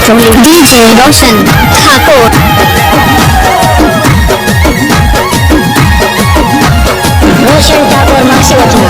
DJ Roshan Thakur. Roshan Thakur Maksiwati.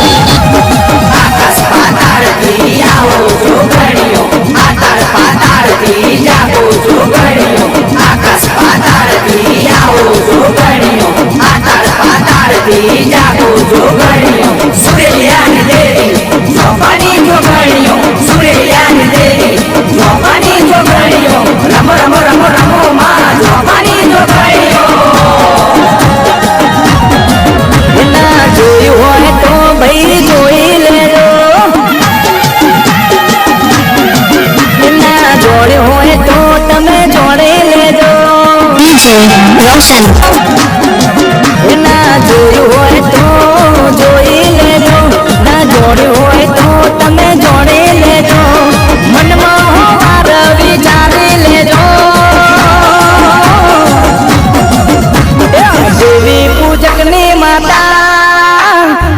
આકાશ પાતાળથી આવો જોગણીઓ, આતાળ પાતાળથી જાગો જોગણીઓ, આકાશ પાતાળથી આવો જોગણીઓ, આતાળ પાતાળથી જાગો જોગણીઓ, સુરેલિયાની દેવી જોવાની જોગણીઓ, સુરેલિયાની દેવી જોવાની જોગણીઓ, રમો રમો રમો રમો માં જોવાની જોગણીઓ. ના જોયું હોય તો ભાઈ જોઈ લેજો, ના જોડ્યું હોય તો તમે જોડી લેજો. DJ Roshan. ના જોયું હોય તો જોઈ લેજો, ના જોડ્યું હોય તો તમે જોડી લેજો. મનમાં હોવાર વિચારી લેજો. દેવી પૂજકની માતા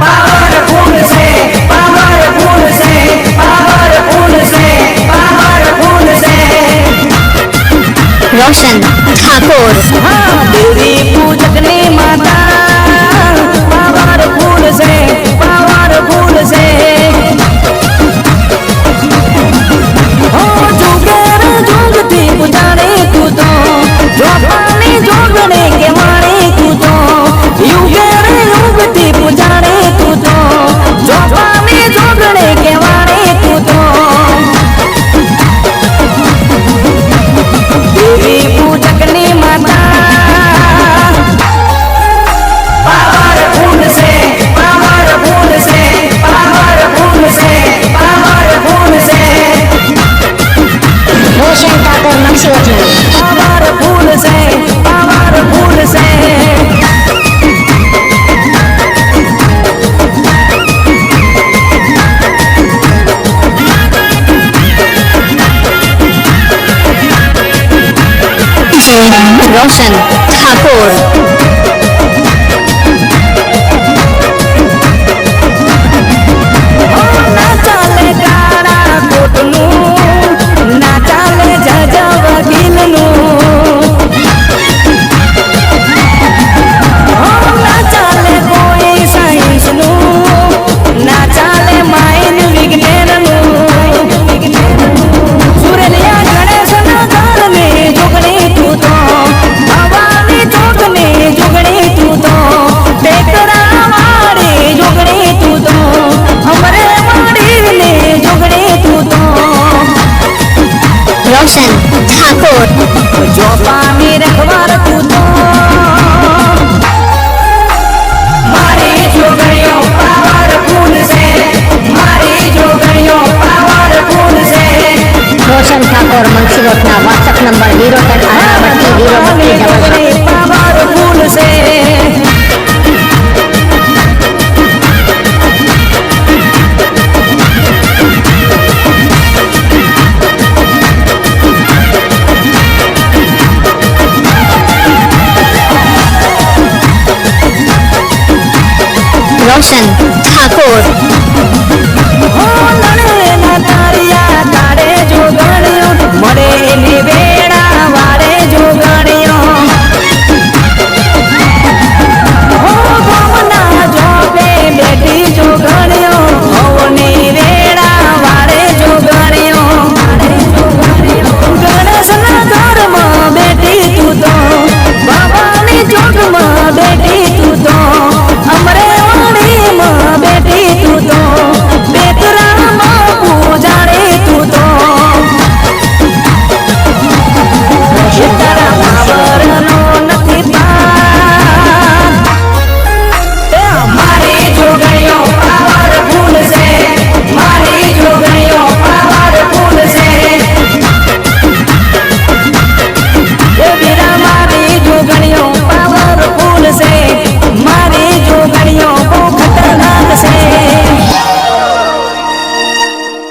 પાવરફુલ છે, પાવરફુલ છે, પાવરફુલ છે, પાવરફુલ છે. Roshan Thakur. હા, દેવી પૂજકની માતા પાવરફુલ છે, પાવરફુલ છે. હો જુગેર જુગતી પૂજાણી તું તો, જોગણી જોગણી કે માણી તું તો, યુગેર યુગતી પૂજાણી તું તો, જોગણી જોગણી કે માણી તું તો. દેવી પૂજકની માતા પાવરફુલ છે, પાવરફુલ છે, પાવરફુલ છે, પાવરફુલ છે. Roshan Thakur Maksiwati. પાવરફુલ છે, પાવરફુલ છે. DJ Roshan Thakur. ના ચાલે કાળા કોટનું, ના ચાલે જજ વકીલનું, ના ચાલે કોઈ સાયન્સનું, ના ચાલે માઇન વિજ્ઞાનનું. સુરેલિયા ગણેશના ઘરની જોગણી તું તો, ભવાની જોગની જોગણી તું તો, ટેકરા વાળી જોગણી તું તો, અમરે વાળીની જોગણી તું તો. Roshan Thakur. જો પામી રખવા